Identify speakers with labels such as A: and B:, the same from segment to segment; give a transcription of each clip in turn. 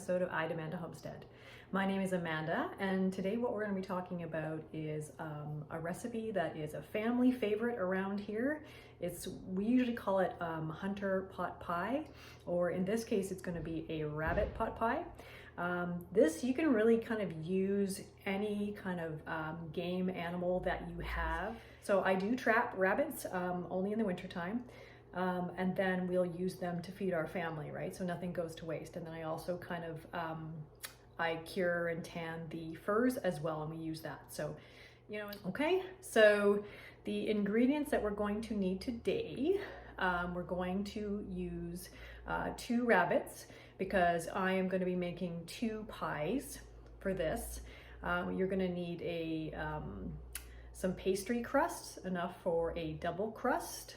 A: episode of I Demand a Homestead. My name is Amanda, and today what we're going to be talking about is a recipe that is a family favorite around here. We usually call it hunter pot pie, or in this case it's going to be a rabbit pot pie. This you can really kind of use any kind of game animal that you have. So I do trap rabbits only in the wintertime. And then we'll use them to feed our family, right? So nothing goes to waste. And then I also kind of, I cure and tan the furs as well, and we use that. So, okay. So the ingredients that we're going to need today, we're going to use 2 rabbits because I am going to be making 2 pies for this. You're going to need some pastry crust, enough for a double crust.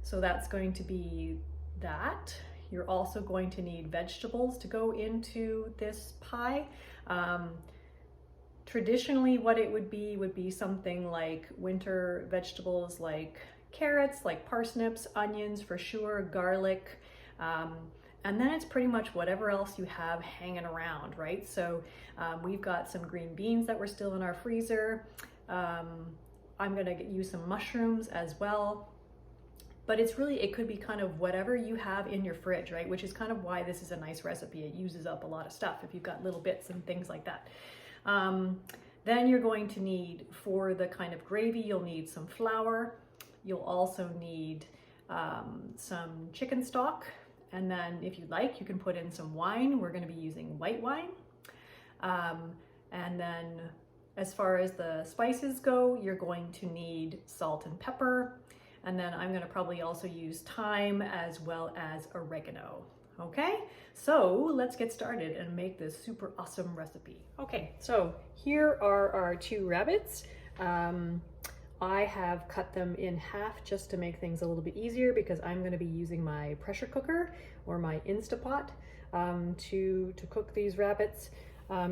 A: So that's going to be that. You're also going to need vegetables to go into this pie. Traditionally, what it would be something like winter vegetables like carrots, like parsnips, onions for sure, garlic, and then it's pretty much whatever else you have hanging around, right? So we've got some green beans that were still in our freezer. I'm gonna use some mushrooms as well. But it could be kind of whatever you have in your fridge, right? Which is kind of why this is a nice recipe. It uses up a lot of stuff if you've got little bits and things like that. Then you're going to need, for the kind of gravy, you'll need some flour. You'll also need some chicken stock. And then if you'd like, you can put in some wine. We're gonna be using white wine. And then as far as the spices go, you're going to need salt and pepper. And then I'm gonna probably also use thyme as well as oregano. Okay, so let's get started and make this super awesome recipe. Okay, so here are our 2 rabbits. I have cut them in half just to make things a little bit easier because I'm gonna be using my pressure cooker or my Instapot to cook these rabbits.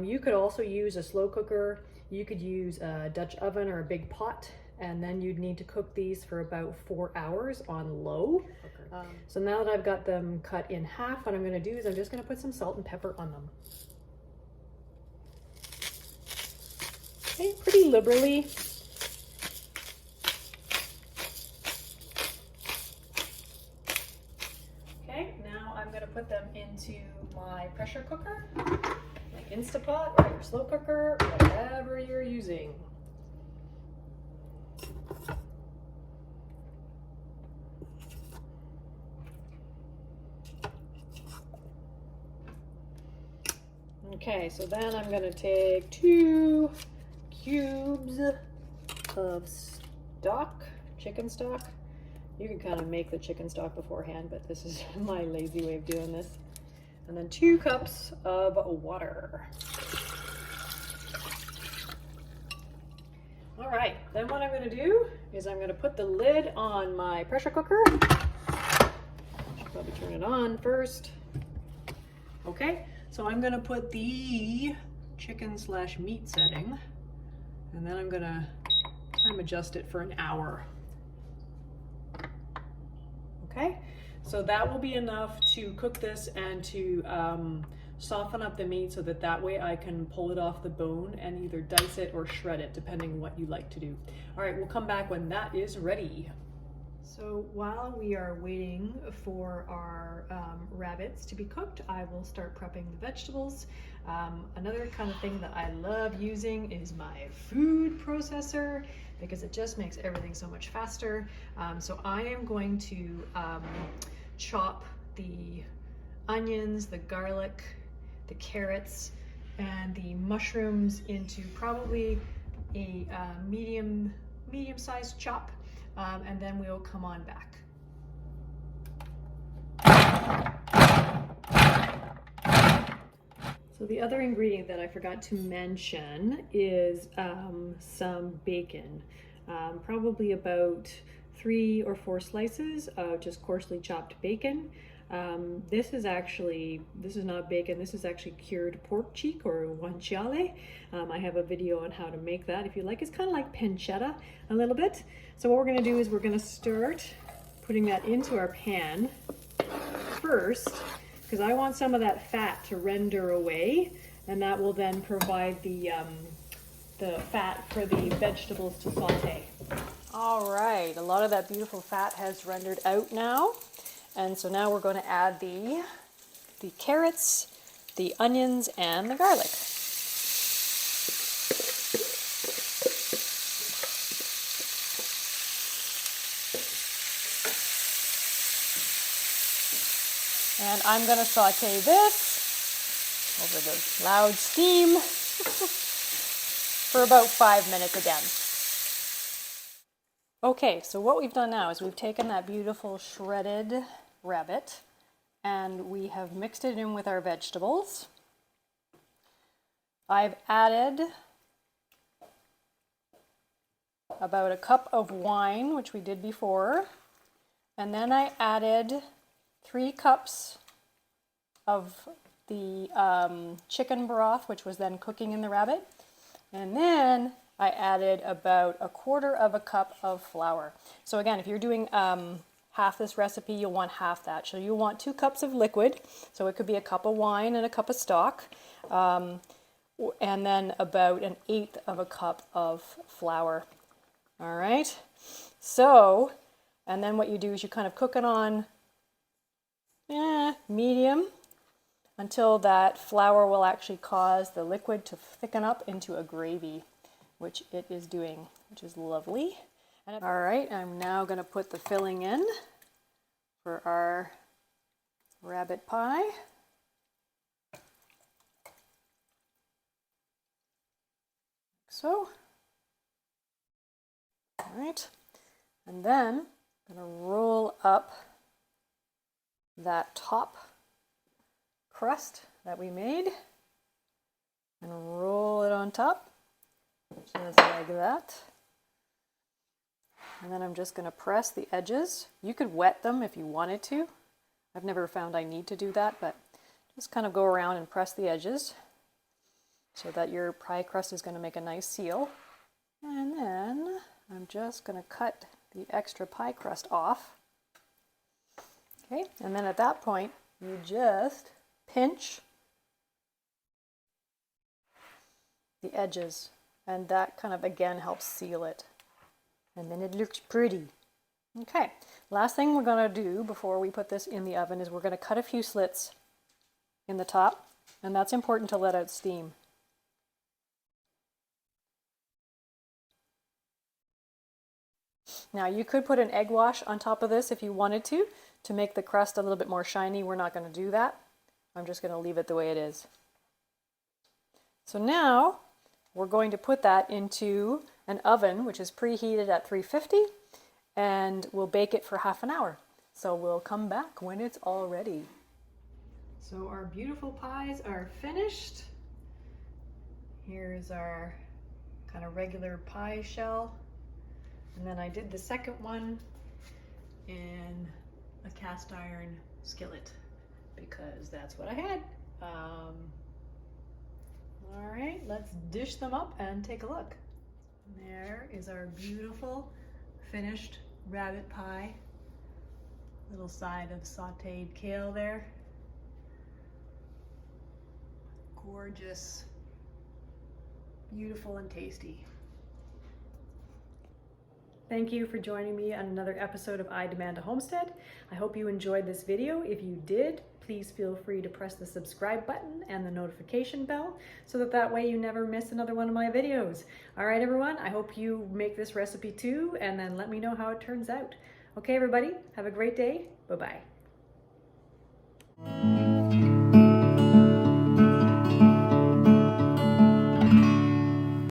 A: You could also use a slow cooker. You could use a Dutch oven or a big pot, and then you'd need to cook these for about 4 hours on low. So now that I've got them cut in half, what I'm gonna do is I'm just gonna put some salt and pepper on them. Okay, pretty liberally. Okay, now I'm gonna put them into my pressure cooker, my Instapot or your slow cooker, whatever you're using. Okay, so then I'm gonna take 2 cubes of stock, chicken stock. You can kind of make the chicken stock beforehand, but this is my lazy way of doing this. And then 2 cups of water. All right, then what I'm gonna do is I'm gonna put the lid on my pressure cooker. Should probably turn it on first. Okay. So I'm gonna put the chicken/meat setting, and then I'm gonna time adjust it for an hour. Okay, so that will be enough to cook this and to soften up the meat so that way I can pull it off the bone and either dice it or shred it, depending on what you like to do. All right, we'll come back when that is ready. So while we are waiting for our rabbits to be cooked, I will start prepping the vegetables. Another kind of thing that I love using is my food processor because it just makes everything so much faster. So I am going to chop the onions, the garlic, the carrots, and the mushrooms into probably a medium-sized chop. And then we'll come on back. So the other ingredient that I forgot to mention is some bacon. Probably about 3 or 4 slices of just coarsely chopped bacon. This is not bacon, this is actually cured pork cheek or guanciale. I have a video on how to make that if you like. It's kind of like pancetta a little bit. So what we're going to do is we're going to start putting that into our pan first. because I want some of that fat to render away, and that will then provide the fat for the vegetables to saute. All right, a lot of that beautiful fat has rendered out now, and so now we're going to add the carrots, the onions, and the garlic. And I'm going to saute this over the loud steam for about 5 minutes again. Okay, so what we've done now is we've taken that beautiful shredded rabbit and we have mixed it in with our vegetables. I've added about a cup of wine, which we did before, and then I added 3 cups of the chicken broth, which was then cooking in the rabbit. And then I added about 1/4 cup of flour. So again, if you're doing half this recipe, you'll want half that. So you'll want 2 cups of liquid. So it could be a cup of wine and a cup of stock. And then about 1/8 cup of flour. All right. So, and then what you do is you kind of cook it on medium until that flour will actually cause the liquid to thicken up into a gravy, which it is doing, which is lovely. All right, I'm now going to put the filling in for our rabbit pie. So, all right, and then I'm going to roll up that top crust that we made and roll it on top, just like that. And then I'm just going to press the edges. You could wet them if you wanted to. I've never found I need to do that, but just kind of go around and press the edges so that your pie crust is going to make a nice seal. And then I'm just going to cut the extra pie crust off. Okay, and then at that point, you just pinch the edges, and that kind of again helps seal it, and then it looks pretty. Okay, last thing we're going to do before we put this in the oven is we're going to cut a few slits in the top, and that's important to let out steam. Now you could put an egg wash on top of this if you wanted to make the crust a little bit more shiny. We're not going to do that. I'm just going to leave it the way it is. So now we're going to put that into an oven which is preheated at 350, and we'll bake it for half an hour. So we'll come back when it's all ready. So our beautiful pies are finished. Here's our kind of regular pie shell. And then I did the second one in a cast iron skillet because that's what I had. All right, let's dish them up and take a look. There is our beautiful finished rabbit pie. Little side of sauteed kale there. Gorgeous, beautiful and tasty. Thank you for joining me on another episode of I Demand a Homestead. I hope you enjoyed this video. If you did, please feel free to press the subscribe button and the notification bell so that way you never miss another one of my videos. All right, everyone, I hope you make this recipe too, and then let me know how it turns out. Okay, everybody, have a great day. Bye-bye.